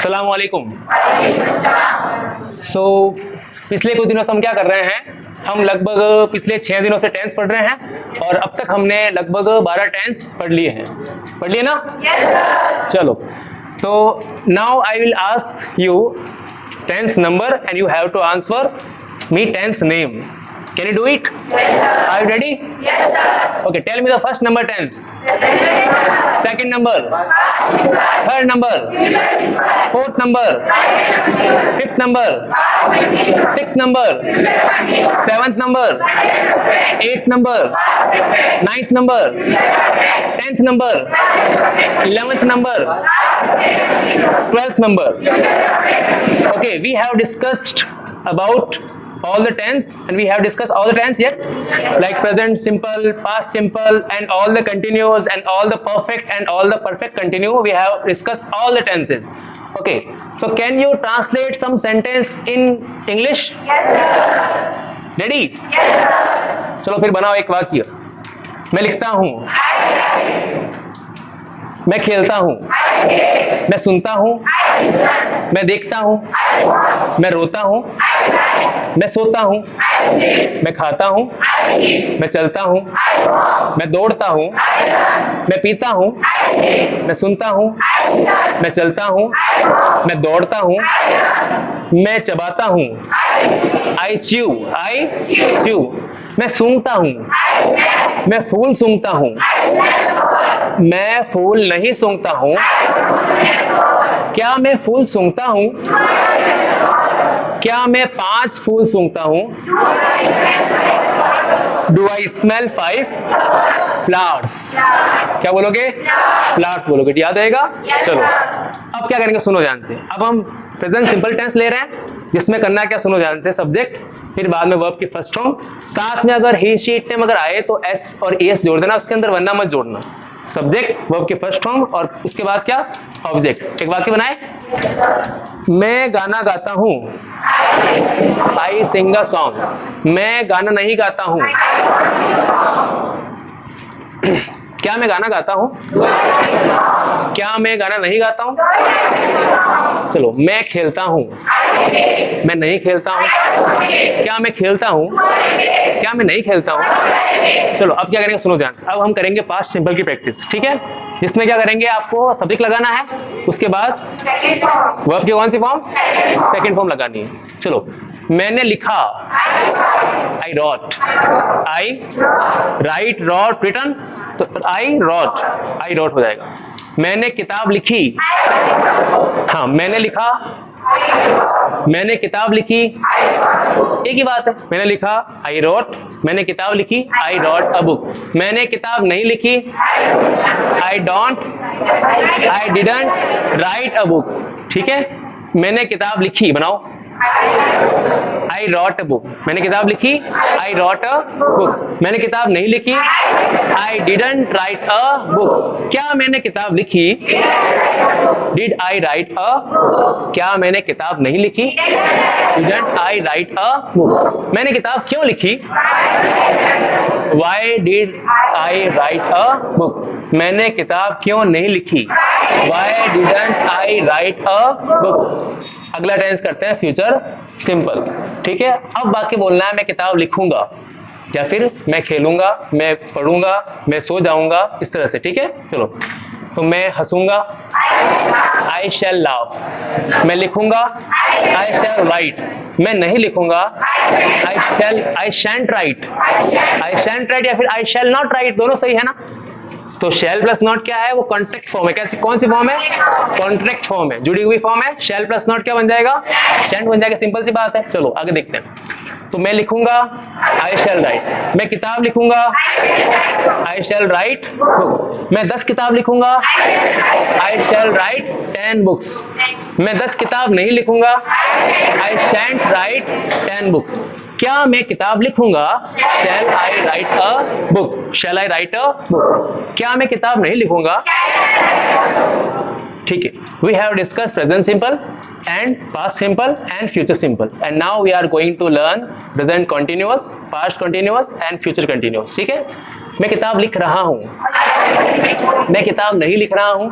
अस्सलाम वालेकुम। पिछले कुछ दिनों से हम क्या कर रहे हैं, हम लगभग पिछले 6 दिनों से टेंस पढ़ रहे हैं और अब तक हमने लगभग 12 टेंस पढ़ लिए हैं। पढ़ लिए ना? yes, चलो, तो now I will ask you tense number and you have to answer me tense name. Can you do it? Yes, sir. Are you ready? Yes, sir. Okay, tell me the first number tense. Second number. Third number. Fourth number. Fifth number. Sixth number. Seventh number. Eighth number. Ninth number. 10th number. 11th number. 12th number. Okay, we have discussed about all the tense and we have discussed all the tense yet, like present simple, past simple and all the continuous and all the perfect and all the perfect continue. We have discussed all the tenses. Okay, so can you translate some sentence in English? Yes, sir. Ready? Yes, sir. चलो फिर बनाओ एक वाक्य। मैं लिखता हूँ, मैं खेलता हूँ, मैं सुनता हूँ, मैं देखता हूँ, मैं रोता हूँ, मैं सोता हूँ, मैं खाता हूँ, मैं चलता हूँ, मैं दौड़ता हूँ, मैं पीता हूँ, मैं सुनता हूँ, मैं चलता हूँ, मैं दौड़ता हूँ, मैं चबाता हूँ, I chew, मैं सूंघता हूँ, मैं फूल सूंघता हूँ, मैं फूल नहीं सूंघता हूँ। क्या मैं फूल सूंघता हूँ? क्या मैं 5 फूल सूंघता हूँ? Do I smell 5 flowers? क्या बोलोगे? Flowers बोलोगे, याद आएगा? चलो, अब क्या करेंगे, सुनो ध्यान से। अब हम प्रेजेंट सिंपल टेंस ले रहे हैं, जिसमें करना क्या, सुनो ध्यान से। सब्जेक्ट, फिर बाद में वर्ब की फर्स्ट फॉर्म, साथ में अगर ही शी इट नेम अगर आए तो एस और एस जोड़ देना उसके अंदर, वरना मत जोड़ना। सब्जेक्ट, वर्ब की फर्स्ट फॉर्म और उसके बाद क्या, ऑब्जेक्ट। एक वाक्य बनाए, मैं गाना गाता हूँ, आई सिंग अ सॉन्ग। मैं गाना नहीं गाता हूँ। क्या मैं गाना गाता हूँ? क्या मैं गाना नहीं गाता हूँ? चलो, मैं खेलता हूँ, मैं नहीं खेलता हूँ। क्या मैं खेलता हूँ? क्या मैं नहीं खेलता हूँ? चलो, अब क्या करेंगे, सुनो ध्यान से। अब हम करेंगे पास्ट सिंपल की प्रैक्टिस, ठीक है, जिसमें क्या करेंगे, आपको सब्जेक्ट लगाना है, उसके बाद वर्ब की कौन सी फॉर्म, सेकंड फॉर्म लगानी है। चलो, मैंने लिखा, आई रॉट, आई राइट, रॉट रिटन, तो आई रॉट हो जाएगा। मैंने किताब लिखी, हाँ मैंने लिखा, मैंने किताब लिखी, एक ही बात है। मैंने लिखा, आई रॉट, मैंने किताब लिखी, आई रॉट अ बुक। मैंने किताब नहीं लिखी, I didn't right a book. ठीक है, मैंने किताब लिखी, बनाओ, आई रॉट अ बुक। मैंने किताब लिखी, आई रॉट अ बुक। मैंने किताब नहीं लिखी, I didn't right a book. क्या मैंने किताब लिखी, डिड आई राइट अ, क्या मैंने किताब नहीं लिखी, didn't I write a book. मैंने किताब क्यों लिखी, why did I write a book. मैंने किताब क्यों नहीं लिखी, Y didn't I write a book. अगला टेंस करते हैं फ्यूचर सिंपल, ठीक है। अब बाकी बोलना है, मैं किताब लिखूंगा, या फिर मैं खेलूंगा, मैं पढ़ूंगा, मैं सो जाऊंगा, इस तरह से, ठीक है। चलो, तो मैं हंसूंगा, आई शैल लाफ। मैं लिखूंगा, आई शैल राइट। मैं नहीं लिखूंगा, आई शैंट राइट। आई शैंट राइट या फिर आई शैल नॉट राइट, दोनों सही है ना। तो शैल प्लस नॉट क्या है, वो कॉन्ट्रैक्ट फॉर्म है। कैसी, कौन सी फॉर्म है, कॉन्ट्रैक्ट फॉर्म है, जुड़ी हुई फॉर्म है। शैल प्लस नॉट क्या बन जाएगा, शैंट बन जाएगा, सिंपल सी बात है। चलो आगे देखते हैं। तो मैं लिखूंगा, आई शैल राइट। मैं किताब लिखूंगा, आई शैल राइट बुक। मैं 10 किताब लिखूंगा, आई शैल राइट 10 बुक्स। मैं 10 किताब नहीं लिखूंगा, आई शैंट राइट 10 बुक्स। क्या मैं किताब लिखूंगा, shall I write a book. Shall I write a book. क्या मैं किताब नहीं लिखूंगा, ठीक है। We have discuss present simple and past simple and future simple, and now we are going to learn present continuous, past continuous and future continuous, ठीक है। मैं किताब लिख रहा हूँ, मैं किताब नहीं लिख रहा हूं।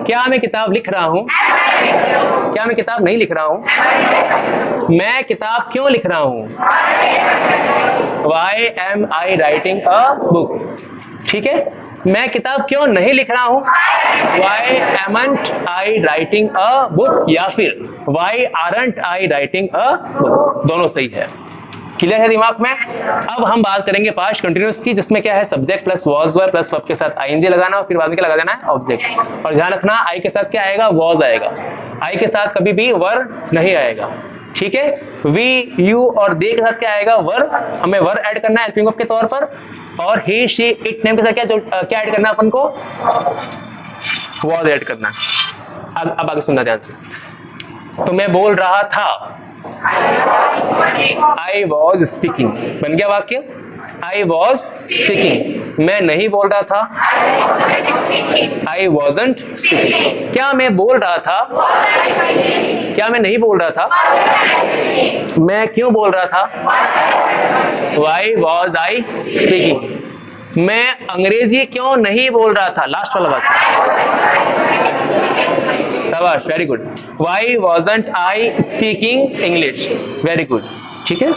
क्या मैं किताब लिख रहा हूं? क्या मैं किताब नहीं लिख रहा हूं? मैं किताब क्यों लिख रहा हूं? Why am I writing a book? ठीक है, मैं किताब क्यों नहीं लिख रहा हूं? Why amn't I writing a book? या फिर Why aren't I writing a book? दोनों सही है। क्लियर है दिमाग में? अब हम बात करेंगे पास्ट कंटिन्यूअस की, जिसमें क्या है subject plus was were plus verb के साथ आईएनजी लगाना और फिर बाद में क्या लगा देना है ऑब्जेक्ट। और ध्यान रखना आई के साथ क्या आएगा? वॉज आएगा। आई के साथ कभी भी वर नहीं आएगा। ठीक है, वी यू और दे के साथ क्या आएगा? वर। हमें वर ऐड करना है हेल्पिंग वर्ब के तौर पर। और ही शी इट नेम के साथ क्या ऐड करना है अपन को? वॉज ऐड करना है। अब आगे सुनना ध्यान से। तो मैं बोल रहा था, I was speaking, बन गया वाक्य। I was speaking, मैं नहीं बोल रहा था। I wasn't speaking, क्या मैं बोल रहा था? क्या मैं नहीं बोल रहा था? मैं क्यों बोल रहा था? Why was I speaking, मैं अंग्रेजी क्यों नहीं बोल रहा था? लास्ट वाला वाक्य। शाबाश, very good. Why wasn't I speaking English? Very good. ठीक है,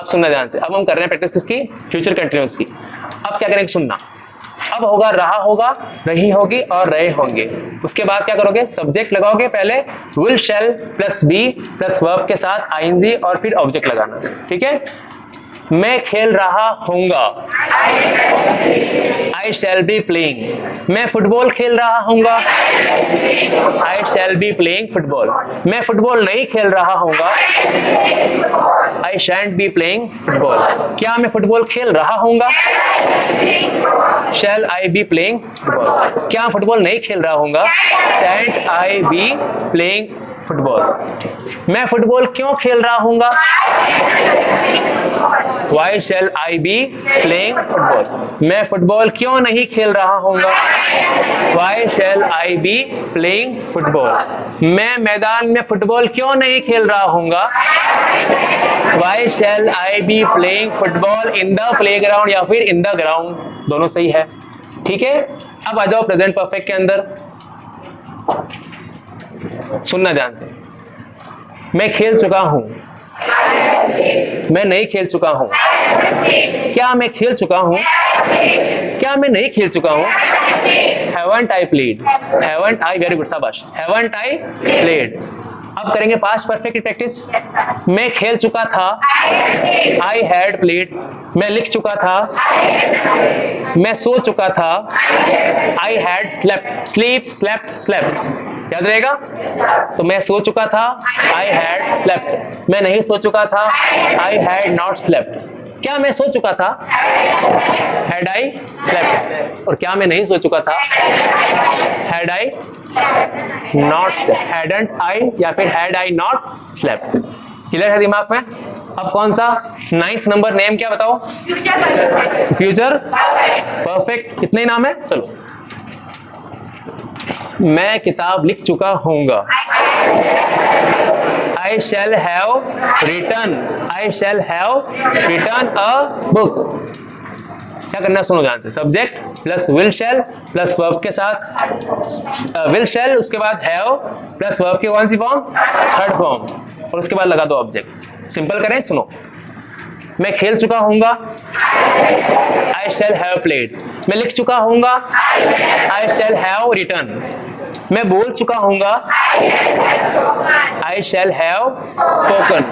अब सुनना ध्यान से। अब हम कर रहे हैं प्रैक्टिस किसकी? फ्यूचर कंटिन्यूअस की। अब क्या करेंगे? सुनना। अब होगा रहा होगा, रही होगी और रहे होंगे। उसके बाद क्या करोगे? सब्जेक्ट लगाओगे पहले will shall plus be plus verb के साथ आईएनजी और फिर ऑब्जेक्ट लगाना। ठीक है, मैं खेल रहा होऊंगा, आई शैल बी प्लेइंग। मैं फुटबॉल खेल रहा होऊंगा, I shall be playing football. मैं फुटबॉल नहीं खेल रहा होऊंगा, आई शैंट बी प्लेइंग फुटबॉल। क्या मैं फुटबॉल खेल रहा होऊंगा? शैल आई बी प्लेइंग फुटबॉल। क्या फुटबॉल नहीं खेल रहा होऊंगा? शैंट आई बी प्लेइंग फुटबॉल। मैं फुटबॉल क्यों खेल रहा होऊंगा? Why shall I be playing football? मैं फुटबॉल क्यों नहीं खेल रहा होऊंगा? Why shall I be playing football? मैं मैदान में फुटबॉल क्यों नहीं खेल रहा होऊंगा? Why shall I be playing football in the playground या फिर in the ground? दोनों सही है। ठीक है, अब आ जाओ प्रेजेंट परफेक्ट के अंदर। सुनना ध्यान से। मैं खेल चुका हूं, मैं नहीं खेल चुका हूं। क्या मैं खेल चुका हूं? क्या मैं नहीं खेल चुका हूं? Haven't I played? Haven't I? Very good, शाबाश। Haven't I played? अब करेंगे पास्ट परफेक्ट की प्रैक्टिस। मैं खेल चुका था, I had played। मैं लिख चुका था, मैं सो चुका था, I had slept। sleep, slept, slept याद रहेगा? तो मैं सो चुका था, I had slept। मैं नहीं सो चुका था, I had not slept। क्या मैं सो चुका था? Had I slept। और क्या मैं नहीं सो चुका था? Had I not slept। Hadn't I या फिर had I not slept। Clear है दिमाग में? अब कौन सा 9th नंबर नेम क्या बताओ? Future perfect. कितने नाम है? चलो, मैं किताब लिख चुका होऊंगा, I shall have written। I shall have written a book। क्या करना सुनो ध्यान से। Subject plus will shall plus verb के साथ विल शैल, उसके बाद हैव प्लस वर्ब की कौन सी फॉर्म? थर्ड फॉर्म, और उसके बाद लगा दो ऑब्जेक्ट। सिंपल करें, सुनो। मैं खेल चुका होऊंगा, I shall have played। मैं लिख चुका होऊंगा, I shall have written। मैं बोल चुका होऊंगा, I shall have spoken।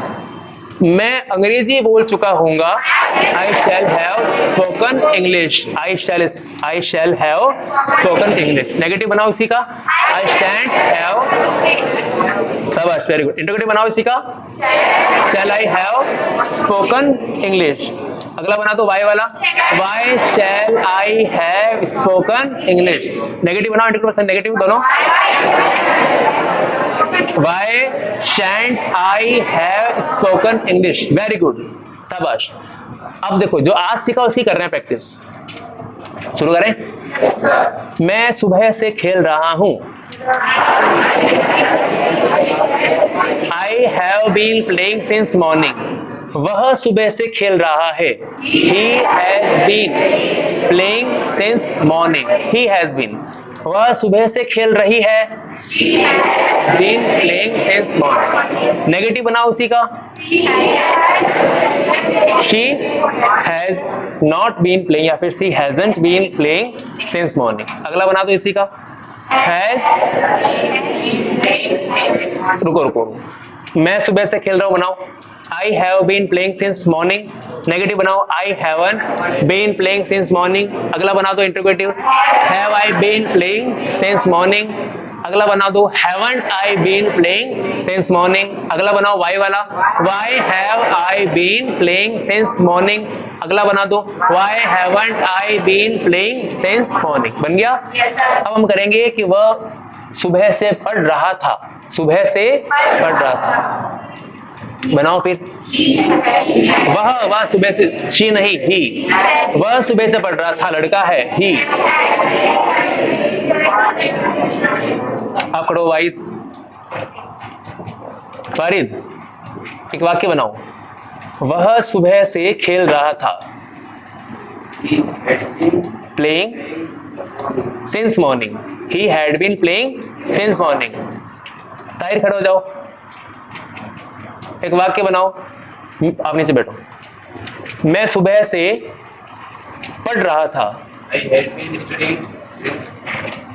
मैं अंग्रेजी बोल चुका होऊंगा, I shall have spoken English। I shall have spoken English। Negative बनाओ इसी का, I shan't have। शाबाश, वेरी गुड। इंटरोगेटिव बनाओ इसी का, shall I have spoken English। अगला बना दो वाई वाला, Why shall I have spoken English। Negative बनाओ, इंटरोगेटिव नेगेटिव दोनों, Why shan't I have spoken English। Very good, शाबाश। अब देखो जो आज सीखा उसकी कर रहे हैं प्रैक्टिस। शुरू करें। मैं सुबह से खेल रहा हूं, I have been playing since morning। वह सुबह से खेल रहा है। He has been playing since morning. He has been. वह सुबह से खेल रही है। Been playing since morning. Negative बनाओ उसी का। She has not been playing या फिर she hasn't been playing since morning. अगला बना दो इसी का। Has रुको मैं सुबह से खेल रहा हूँ बनाओ। I have been playing since morning. Negative बनाओ। I haven't been playing since morning. अगला बना दो interrogative. Have I been playing since morning? अगला बना दो haven't I been playing since morning. अगला बनाओ y वाला। Why have I been playing since morning? अगला बना दो why haven't I been playing since morning. बन गया। अब हम करेंगे कि वह सुबह से पढ़ रहा था। सुबह से पढ़ रहा था। बनाओ फिर। वह सुबह से, शी नहीं ही। वह सुबह से पढ़ रहा था, लड़का है ही। पकड़ो भाई फारिद, एक वाक्य बनाओ। वह सुबह से खेल रहा था। Playing since morning. He had been playing since morning. Tahir खड़े हो जाओ, एक वाक्य बनाओ। आप नीचे बैठो। मैं सुबह से पढ़ रहा था।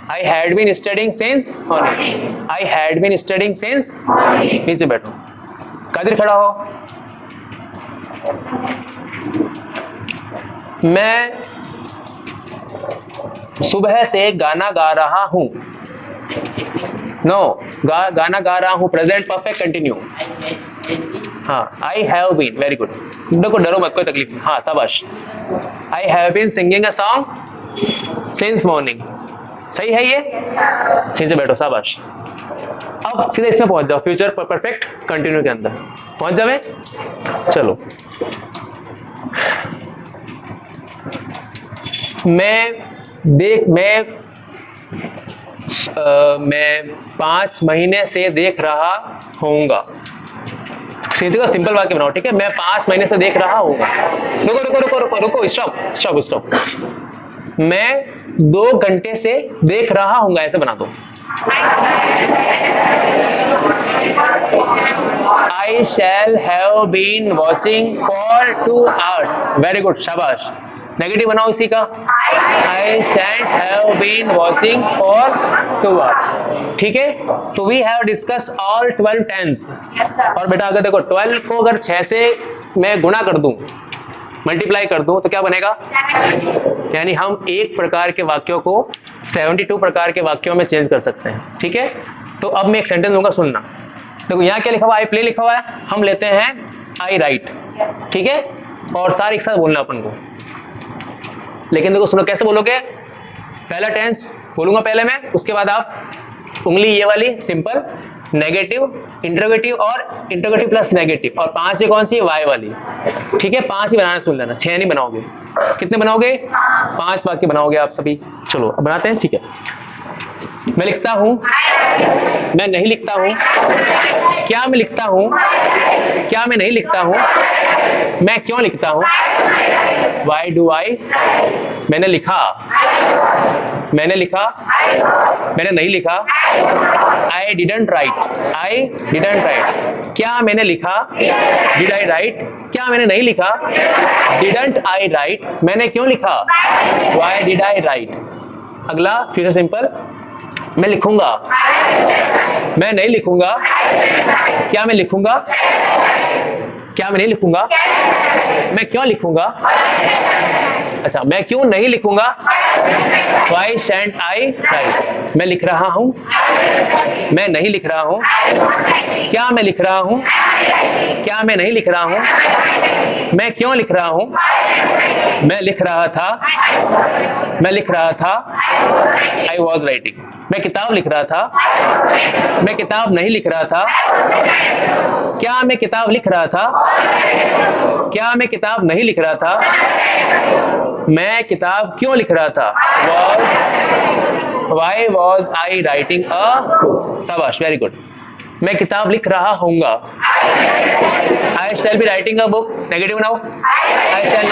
I had been studying since morning. I had been studying since morning. नीचे बैठो। कादिर खड़ा हो। मैं सुबह से गाना गा रहा हूं। नो, गाना गा रहा हूं। Present perfect continue. हाँ, I have been. Very good. देखो डरो मत, कोई तकलीफ नहीं। हाँ शाबाश। I have been singing a song since morning. सही है ये। नीचे बैठो, शाबाश। अब सीधे इसमें पहुंच जाओ, फ्यूचर परफेक्ट कंटिन्यू के अंदर पहुंच जावे। चलो, मैं 5 महीने से देख रहा होऊंगा। सीधे का सिंपल वाक्य बनाओ, ठीक है। मैं 5 महीने से देख रहा होऊंगा। रुको, स्टॉप। मैं 2 घंटे से देख रहा होऊंगा, ऐसे बना दो। I shall have been watching for 2 hours. Very good, शाबाश। नेगेटिव बनाओ इसी का। I shan't have been watching for 2 hours. ठीक है। तो we have discussed all 12 tens. और बेटा अगर देखो 12 को अगर 6 से मैं गुणा कर दूं, मल्टीप्लाई कर दूं, तो क्या बनेगा? यानी हम एक प्रकार के वाक्यों को 72 प्रकार के वाक्यों में चेंज कर सकते हैं। ठीक है। तो अब मैं एक सेंटेंस दूंगा, सुनना। देखो यहाँ क्या लिखा हुआ है? आई प्ले लिखा हुआ है। हम लेते हैं आई राइट। ठीक है। और सारे एक साथ बोलना अपन को। लेकिन देखो सुनो, कैसे बोलोगे? पहला टेंस बोलूंगा पहले मैं, उसके बाद आप उंगली ये वाली सिंपल, नेगेटिव, इंटरोगेटिव और इंटरोगेटिव प्लस नेगेटिव, और 5 कौन सी? वाई वाली। ठीक है। 5 ही बनाना, सुन लेना। 6 नहीं बनाओगे। कितने बनाओगे? 5 वाक्य बनाओगे आप सभी। चलो अब बनाते हैं। ठीक है। मैं लिखता हूं, मैं नहीं लिखता हूं, क्या मैं लिखता हूं, क्या मैं नहीं लिखता हूं, मैं क्यों लिखता हूं, वाई डू आई, मैंने लिखा, मैंने लिखा, मैंने नहीं लिखा, I didn't right, I didn't right, क्या मैंने लिखा, डिड आई राइट, क्या मैंने नहीं लिखा, डिडंट आई राइट, मैंने क्यों लिखा, वाई डिड आई राइट। अगला फ्यूचर सिंपल, मैं लिखूंगा, मैं नहीं लिखूंगा, क्या मैं लिखूंगा, क्या मैं नहीं लिखूंगा, मैं क्यों लिखूंगा, अच्छा मैं क्यों नहीं लिखूंगा, वाई शैंट आई राइट, मैं लिख रहा हूं, मैं नहीं लिख रहा हूं, क्या मैं लिख रहा हूं, क्या मैं नहीं लिख रहा हूं, मैं क्यों लिख रहा हूं, मैं लिख रहा था, मैं लिख रहा था, आई वॉज राइटिंग, मैं किताब लिख रहा था, मैं किताब नहीं लिख रहा था, क्या मैं किताब लिख रहा था, क्या मैं किताब नहीं लिख रहा था, मैं किताब क्यों लिख रहा था, why was I writing a, शाबाश, वेरी गुड। मैं किताब लिख रहा होऊंगा। I shall be writing a book, negative बनाओ। I shall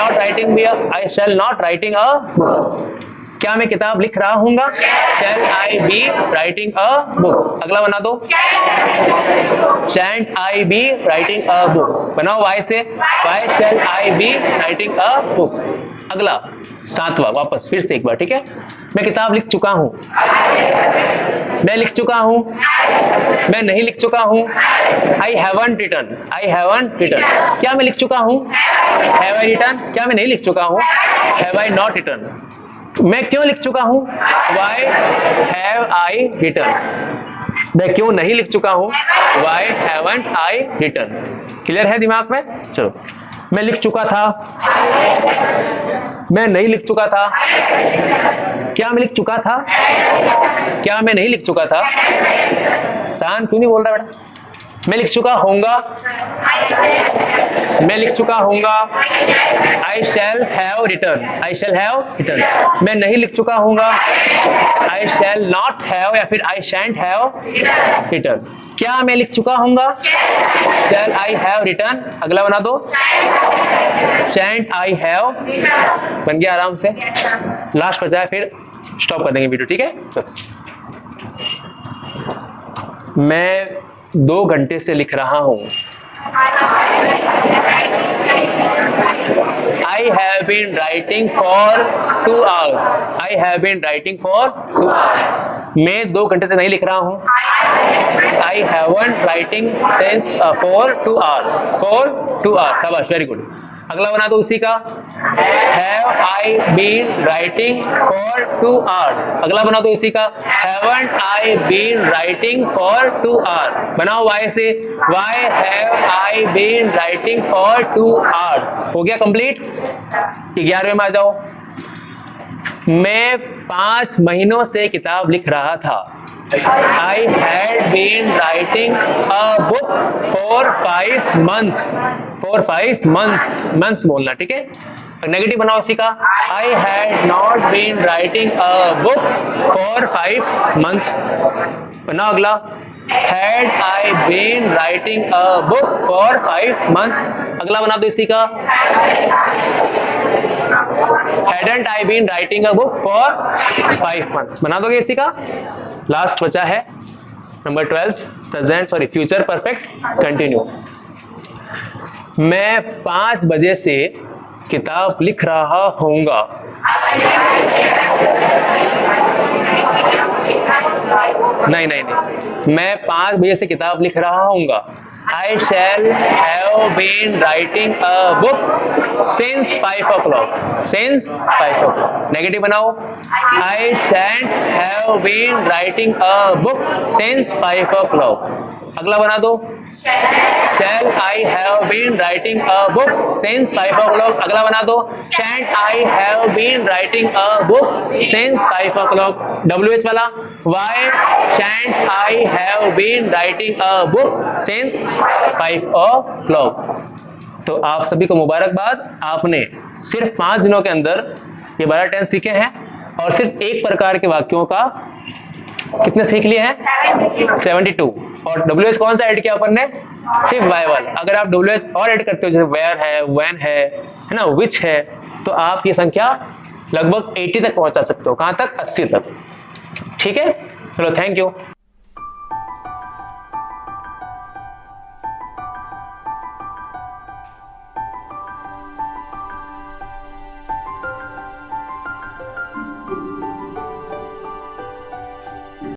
not writing a book. क्या मैं किताब लिख रहा हूंगा? Shall I be writing a book. अगला बना दो। Shan't I be writing a book. बनाओ वाई से। Why shall I be writing a book. अगला 7वां, वापस फिर से एक बार, ठीक है। मैं किताब लिख चुका हूं। मैं लिख चुका हूं। मैं नहीं लिख चुका हूं। I haven't written. क्या मैं लिख चुका हूं? Have I written. क्या मैं नहीं लिख चुका हूं? Have I not written. मैं क्यों लिख चुका हूं? Why have I written. मैं क्यों नहीं लिख चुका हूं? Why haven't I written. Clear है दिमाग में? चलो, मैं लिख चुका था। मैं नहीं लिख चुका था। क्या मैं लिख चुका था? क्या मैं नहीं लिख चुका था? शान क्यों नहीं बोल रहा बेटा? मैं लिख चुका होऊंगा। मैं लिख चुका होऊंगा। I shall have written. मैं नहीं लिख चुका होऊंगा। आई शैल नॉट हैव या फिर आई शैंट हैव रिटन। क्या मैं लिख चुका होऊंगा? शैल आई हैव रिटन। अगला बना दो। Shan't I have. बन गया आराम से। लास्ट बचा है, फिर स्टॉप कर देंगे वीडियो, ठीक है। चलो, मैं 2 घंटे से लिख रहा हूं। I have been writing for 2 hours. मैं 2 घंटे से नहीं लिख रहा हूं। I haven't writing since for 2 hours. शाबाश, वेरी गुड। अगला बना दो उसी का। Have I been writing for 2 hours? अगला बना दो इसी का। Haven't I been writing for 2 hours? बनाओ y से। Why have I been writing for 2 hours? हो गया कंप्लीट। 11वें में आ जाओ। मैं 5 महीनों से किताब लिख रहा था। I had been writing a book for 5 months. months बोलना, ठीक है। नेगेटिव बनाओ इसी का। I had not been writing a book for 5 months. बनाओ अगला। Had I been writing a book for 5 months? अगला बना दो इसी का। Hadn't I been writing a book for 5 months? बना दोगे इसी का। लास्ट बचा है नंबर 12, फ्यूचर परफेक्ट कंटिन्यू। मैं 5 बजे से किताब लिख रहा होऊंगा। नहीं, मैं 5 बजे से किताब लिख रहा होऊंगा। I shall have been writing a book since 5 o'clock. Negative बनाओ। I shan't have been writing a book since 5 o'clock. अगला बना दो। Shall I have been writing a book since 5 o'clock? अगला बना दो। Shan't I have been writing a book since 5 o'clock? WH वाला। Why shan't I have been writing a book since 5 o'clock? तो आप सभी को मुबारकबाद, आपने सिर्फ 5 दिनों के अंदर ये 12 टेंस सीखे हैं और सिर्फ एक प्रकार के वाक्यों का कितने सीख लिए हैं? 72। और WH कौन सा ऐड किया अपन ने? सिर्फ वाई वाला। अगर आप WH और ऐड करते हो, जैसे वेयर है, व्हेन है ना, विच है, तो आप ये संख्या लगभग 80 तक पहुंचा सकते हो। कहां तक? 80 तक। ठीक है, चलो, थैंक यू।